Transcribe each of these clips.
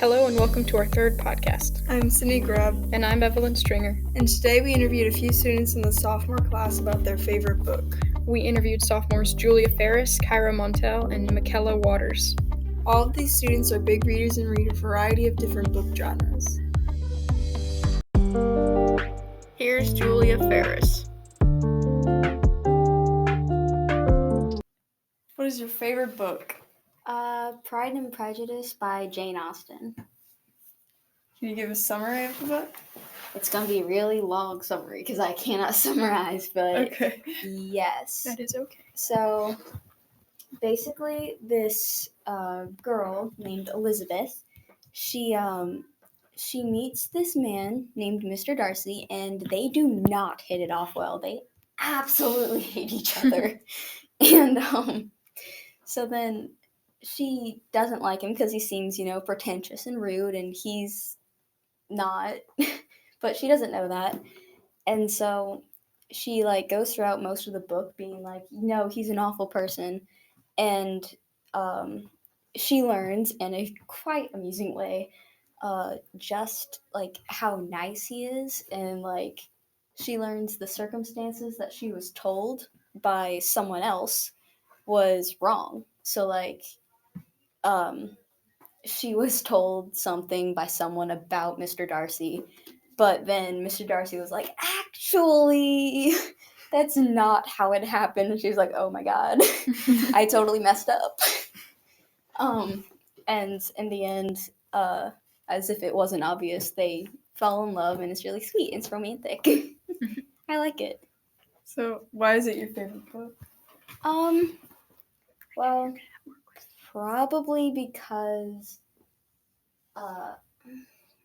Hello and welcome to our third podcast. I'm Sydney Grubb. And I'm Evelyn Stringer. And today we interviewed a few students in the sophomore class about their favorite book. We interviewed sophomores Julia Ferris, Kyra Montel, and Michaela Waters. All of these students are big readers and read a variety of different book genres. Here's Julia Ferris. What is your favorite book? Pride and Prejudice by Jane Austen. Can you give a summary of the book? It's going to be a really long summary because I cannot summarize, but Okay. Yes. That is okay. So, basically, this girl named Elizabeth, she meets this man named Mr. Darcy, and they do not hit it off well. They absolutely hate each other. And so then she doesn't like him because he seems, pretentious and rude, and he's not, but she doesn't know that. And so she goes throughout most of the book being like, he's an awful person. And she learns in a quite amusing way just how nice he is, and she learns the circumstances that she was told by someone else was wrong. So she was told something by someone about Mr. Darcy, but then Mr. Darcy was like, actually, that's not how it happened. And she was like, oh my god, I totally messed up. And in the end, as if it wasn't obvious, they fall in love, and it's really sweet. It's romantic. I like it. So, why is it your favorite book? Well, probably because, I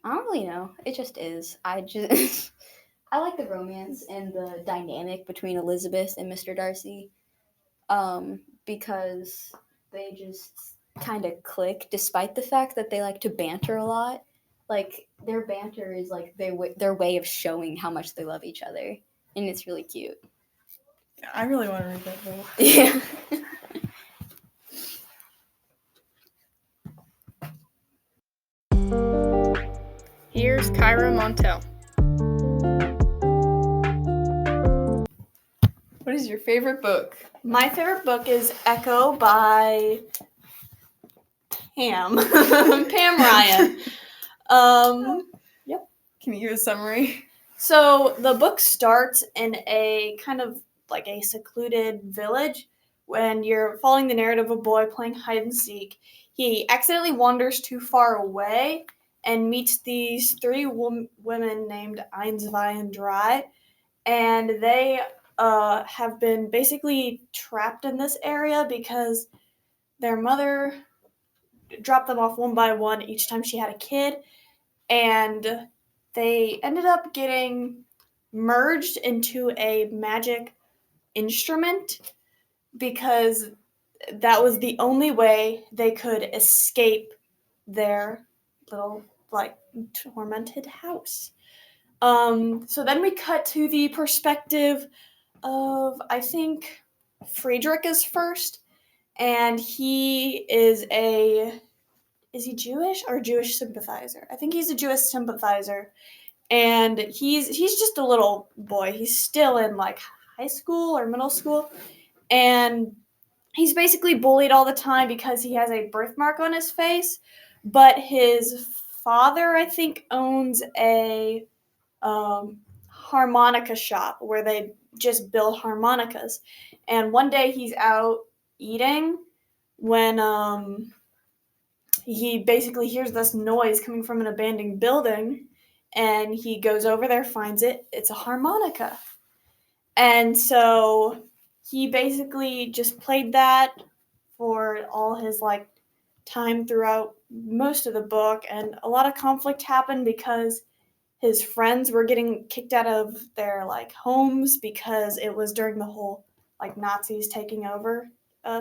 don't really know. It just is. I like the romance and the dynamic between Elizabeth and Mr. Darcy, because they just kind of click, despite the fact that they like to banter a lot. Their banter is their way of showing how much they love each other, and it's really cute. Yeah, I really want to read that book. Yeah. Here's Kyra Montel. What is your favorite book? My favorite book is Echo by Pam Ryan. Yep. Can you give a summary? So the book starts in a kind of like a secluded village when you're following the narrative of a boy playing hide and seek. He accidentally wanders too far away and meets these three women named Einsvei and Dry, and they have been basically trapped in this area because their mother dropped them off one by one each time she had a kid, and they ended up getting merged into a magic instrument because that was the only way they could escape their little tormented house. So then we cut to the perspective of, I think, Friedrich is first, and he is he Jewish or Jewish sympathizer? I think he's a Jewish sympathizer, and he's just a little boy. He's still in high school or middle school, and he's basically bullied all the time because he has a birthmark on his face, but his father, I think, owns a harmonica shop where they just build harmonicas. And one day he's out eating when he basically hears this noise coming from an abandoned building, and he goes over there, finds it. It's a harmonica. And so he basically just played that for all his time throughout most of the book, and a lot of conflict happened because his friends were getting kicked out of their homes because it was during the whole Nazis taking over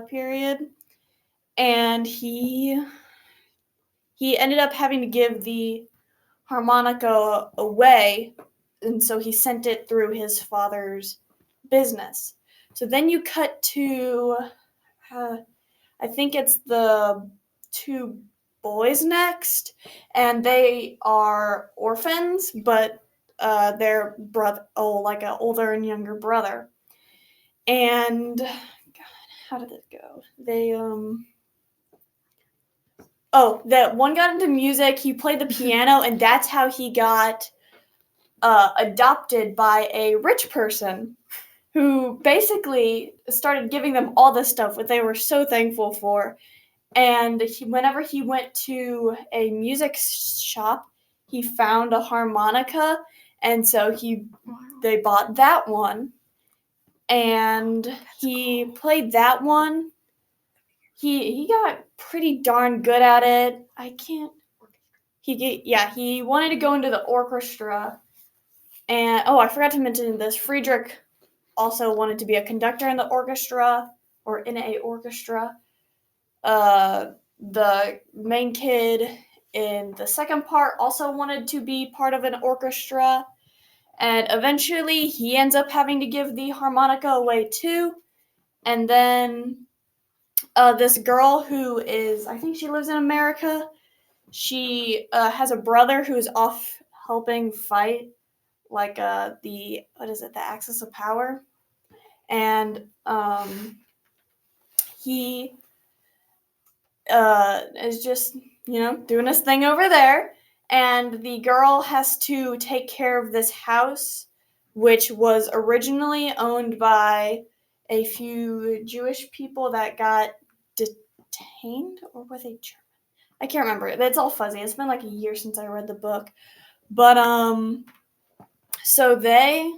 period, and he ended up having to give the harmonica away, and so he sent it through his father's business. So then you cut to I think it's the two boys next, and they are orphans, but their brother, like an older and younger brother. And God, how did it go? They that one got into music. He played the piano, and that's how he got adopted by a rich person who basically started giving them all this stuff that they were so thankful for. And whenever he went to a music shop, he found a harmonica, and so they bought that one, and he played that one. He got pretty darn good at it. He wanted to go into the orchestra, and I forgot to mention this. Friedrich also wanted to be a conductor in the orchestra, or in a orchestra. The main kid in the second part also wanted to be part of an orchestra, and eventually he ends up having to give the harmonica away too. And then this girl who I think she lives in America, she has a brother who's off helping fight like the Axis of Power, and he is just doing his thing over there, and the girl has to take care of this house, which was originally owned by a few Jewish people that got detained, or were they German? I can't remember. It's all fuzzy. It's been like a year since I read the book, but so they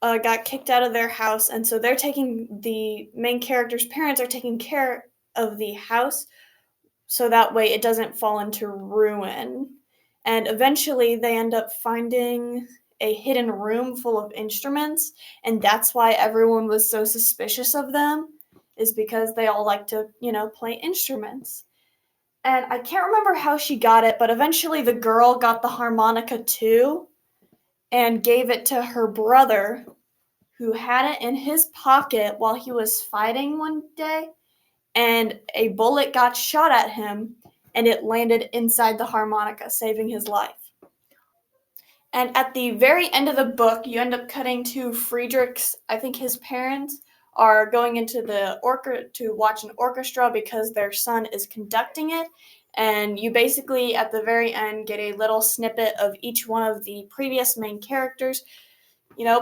got kicked out of their house, and so the main character's parents are taking care of the house so that way it doesn't fall into ruin. And eventually they end up finding a hidden room full of instruments, and that's why everyone was so suspicious of them, is because they all like to, play instruments. And I can't remember how she got it, but eventually the girl got the harmonica too and gave it to her brother, who had it in his pocket while he was fighting one day, and a bullet got shot at him, and it landed inside the harmonica, saving his life. And at the very end of the book, you end up cutting to Friedrich's, I think his parents are going into the to watch an orchestra because their son is conducting it. And you basically, at the very end, get a little snippet of each one of the previous main characters,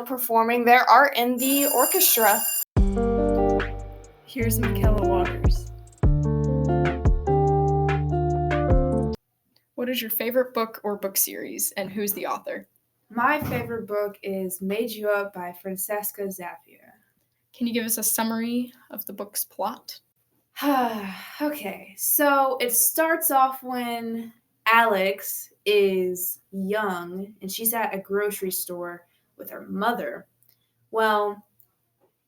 performing their art in the orchestra. Here's Michaela Waters. What is your favorite book or book series, and who's the author? My favorite book is Made You Up by Francesca Zappia. Can you give us a summary of the book's plot? Okay, so it starts off when Alex is young and she's at a grocery store with her mother. Well,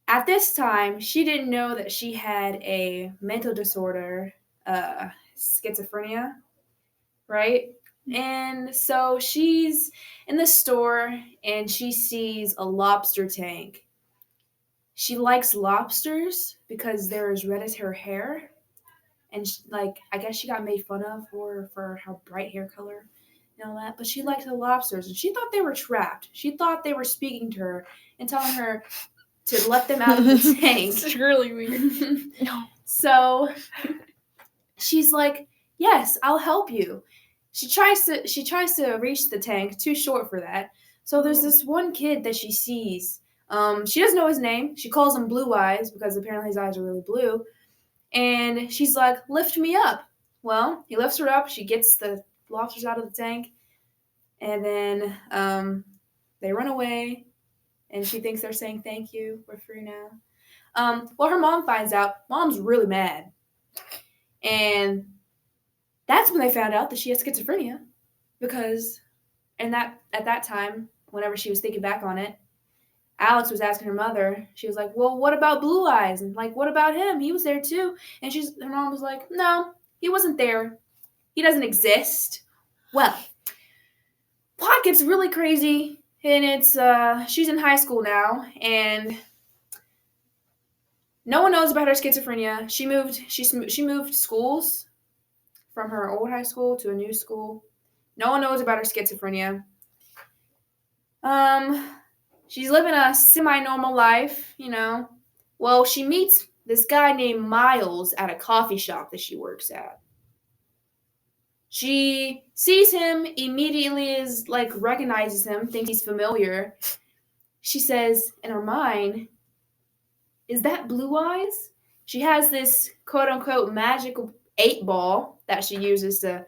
at this time, she didn't know that she had a mental disorder, schizophrenia, right? And so she's in the store and she sees a lobster tank. She likes lobsters because they're as red as her hair. And I guess she got made fun of for her bright hair color and all that. But she liked the lobsters, and she thought they were trapped. She thought they were speaking to her and telling her to let them out of the tank. It's really weird. No. So she's like, "Yes, I'll help you." She tries to reach the tank, too short for that. So there's this one kid that she sees. She doesn't know his name. She calls him Blue Eyes because apparently his eyes are really blue. And she's like, "Lift me up." Well, he lifts her up. She gets the lobsters out of the tank. And then they run away. And she thinks they're saying, "Thank you. We're free now." Well, her mom finds out. Mom's really mad. And that's when they found out that she has schizophrenia. Because at that time, whenever she was thinking back on it, Alex was asking her mother, she was like, "Well, what about Blue Eyes? And what about him? He was there too." And her mom was like, "No, he wasn't there. He doesn't exist." Well, plot gets really crazy, and it's she's in high school now, and no one knows about her schizophrenia. She moved schools, from her old high school to a new school. No one knows about her schizophrenia. She's living a semi-normal life, you know. Well, she meets this guy named Miles at a coffee shop that she works at. She sees him, immediately is like recognizes him, thinks he's familiar. She says in her mind, "Is that Blue Eyes?" She has this quote-unquote magical 8-ball that she uses to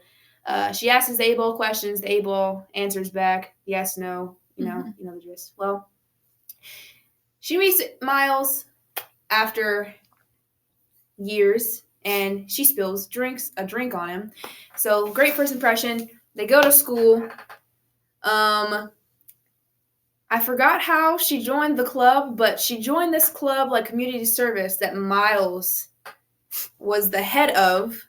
she asks his 8-ball questions, the 8-ball answers back yes, no, you know the gist. Well, she meets Miles after years and she spills a drink on him. So great first impression. They go to school. I forgot how she joined the club, but she joined this club like community service that Miles was the head of.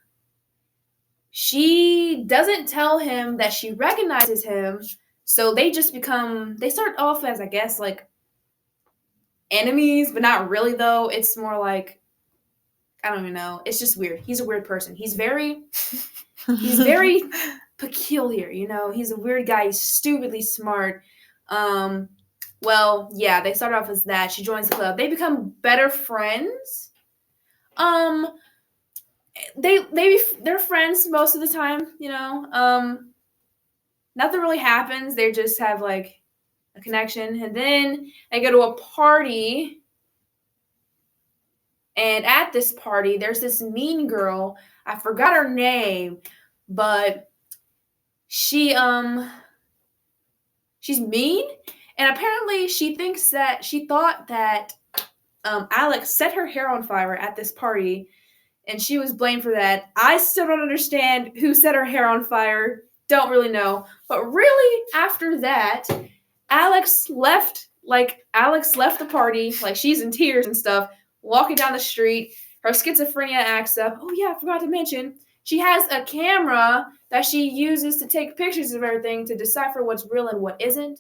She doesn't tell him that she recognizes him, so they start off as, I guess, like enemies, but not really though. It's more like, I don't even know. It's just weird. He's a weird person. He's very peculiar, you know. He's a weird guy. He's stupidly smart. Well, yeah, they start off as that. She joins the club. They become better friends. They're friends most of the time, you know. Nothing really happens. They just have like a connection, and then they go to a party. And at this party, there's this mean girl. I forgot her name, but she's mean, and apparently she thought that Alex set her hair on fire at this party, and she was blamed for that. I still don't understand who set her hair on fire. Don't really know. But really, after that, Alex left the party, like she's in tears and stuff, walking down the street. Her schizophrenia acts up. Oh yeah, I forgot to mention, she has a camera that she uses to take pictures of everything to decipher what's real and what isn't.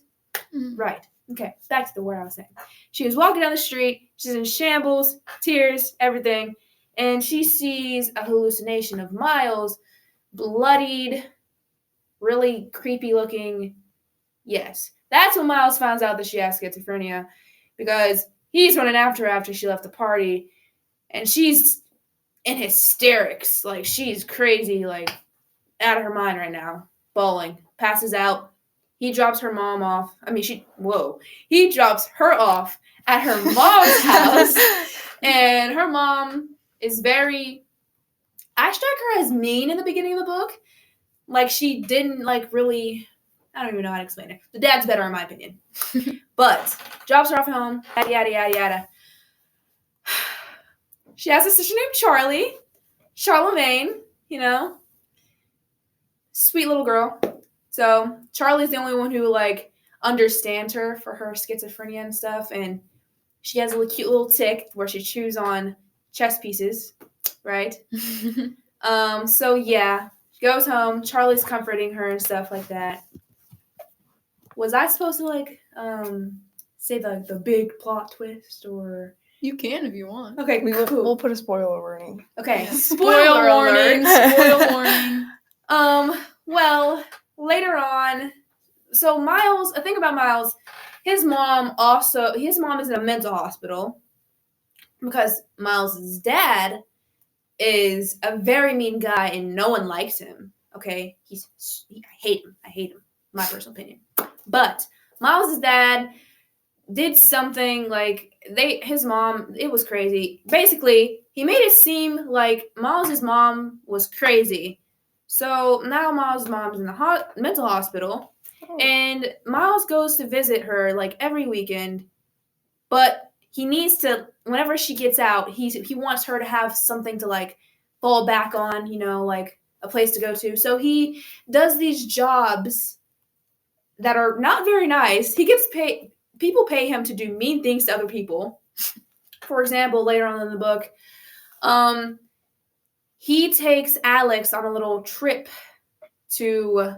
Right. Okay, back to the word I was saying. She was walking down the street. She's in shambles, tears, everything. And she sees a hallucination of Miles, bloodied, really creepy looking. Yes. That's when Miles finds out that she has schizophrenia, because he's running after her after she left the party, and she's in hysterics. Like, she's crazy, like, out of her mind right now, bawling, passes out. He drops her mom off. He drops her off at her mom's house, and her mom is I struck her as mean in the beginning of the book. Like, she didn't, like, really, I don't even know how to explain it. The dad's better, in my opinion. But drops her off at home, yada, yada, yada, yada. She has a sister named Charlemagne, you know. Sweet little girl. So Charlie's the only one who, like, understands her for her schizophrenia and stuff. And she has a cute little tick where she chews on chess pieces, right? So, yeah. She goes home. Charlie's comforting her and stuff like that. Was I supposed to, like, say the big plot twist, or? You can if you want. Okay, cool. We'll put a spoiler warning. Okay, Yeah. spoiler warning. Spoiler warning. Well, later on, so Miles, a thing about Miles, his mom is in a mental hospital because Miles' dad is a very mean guy and no one likes him. Okay, I hate him. My personal opinion. But Miles' dad did something like his mom. It was crazy. Basically, he made it seem like Miles' mom was crazy. So now Miles' mom's in the mental hospital, and Miles goes to visit her like every weekend. But he needs to, whenever she gets out, he wants her to have something to like fall back on, you know, like a place to go to. So he does these jobs that are not very nice. He gets paid. People pay him to do mean things to other people. For example, later on in the book, he takes Alex on a little trip to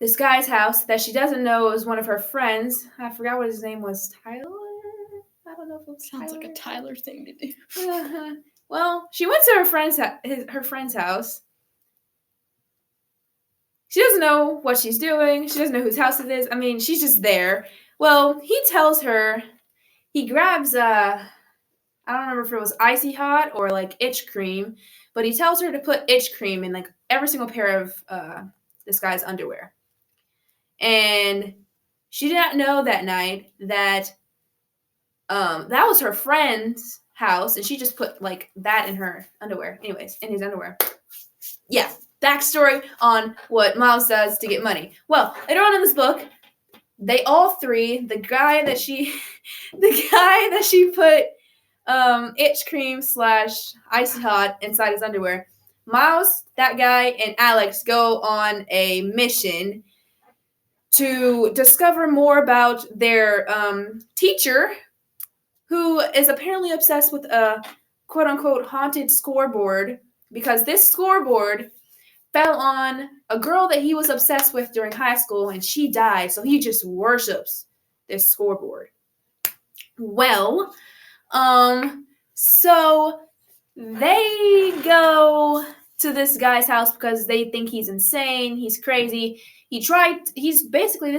this guy's house that she doesn't know is one of her friends. I forgot what his name was. Tyler? I don't know if it was Sounds like a Tyler thing to do. Well, she went to her friend's house, She doesn't know what she's doing. She doesn't know whose house it is. I mean, she's just there. Well, he tells her, he grabs, I don't remember if it was Icy Hot or like itch cream, but he tells her to put itch cream in like every single pair of this guy's underwear. And she did not know that night that that was her friend's house, and she just put like that in her underwear. Anyways, in his underwear. Yeah, backstory on what Miles does to get money. Well, later on in this book, they all three, the guy that she put itch cream / Icy Hot inside his underwear, Miles, that guy, and Alex go on a mission to discover more about their teacher, who is apparently obsessed with a quote-unquote haunted scoreboard, because this scoreboard fell on a girl that he was obsessed with during high school, and she died, so he just worships this scoreboard. Well, so they go to this guy's house because they think he's insane, he's crazy. This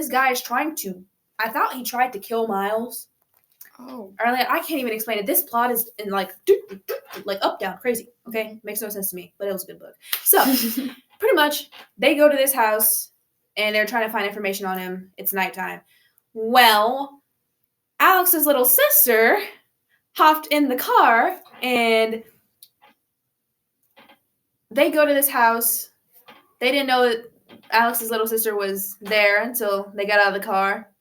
guy is trying to, I thought he tried to kill Miles. Oh. Or like, I can't even explain it. This plot is in like up, down, crazy. Okay? Makes no sense to me, but it was a good book. So, pretty much, they go to this house, and they're trying to find information on him. It's nighttime. Well, Alex's little sister hopped in the car, and they go to this house. They didn't know that Alex's little sister was there until they got out of the car.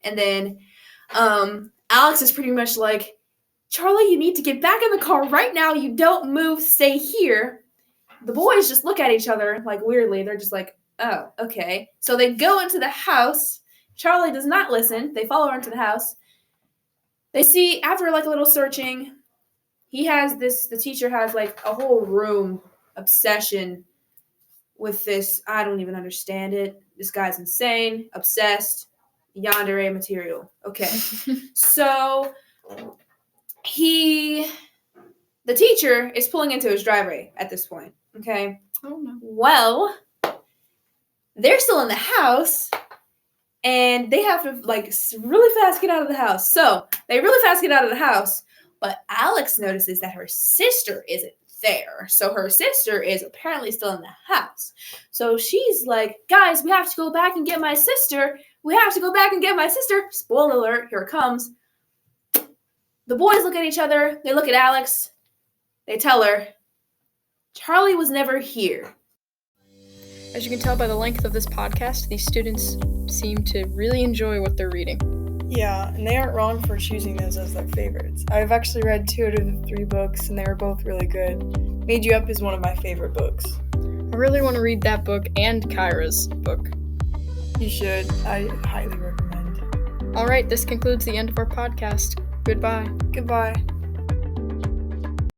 And then Alex is pretty much like, Charlie, you need to get back in the car right now. You don't move. Stay here. The boys just look at each other like weirdly. They're just like, oh, okay. So they go into the house. Charlie does not listen. They follow her into the house. They see, after like a little searching, the teacher has like a whole room obsession with this. I don't even understand it. This guy's insane, obsessed, yandere material. Okay. So the teacher is pulling into his driveway at this point. Okay. Oh no. Well, they're still in the house, and they have to like really fast get out of the house. So they really fast get out of the house, but Alex notices that her sister isn't there. So her sister is apparently still in the house. So she's like, guys, we have to go back and get my sister. We have to go back and get my sister. Spoiler alert, here it comes. The boys look at each other. They look at Alex. They tell her, Charlie was never here. As you can tell by the length of this podcast, these students seem to really enjoy what they're reading. Yeah, and they aren't wrong for choosing those as their favorites. I've actually read 2 out of the 3 books, and they were both really good. Made You Up is one of my favorite books. I really want to read that book and Kyra's book. You should. I highly recommend. All right, this concludes the end of our podcast. Goodbye. Goodbye.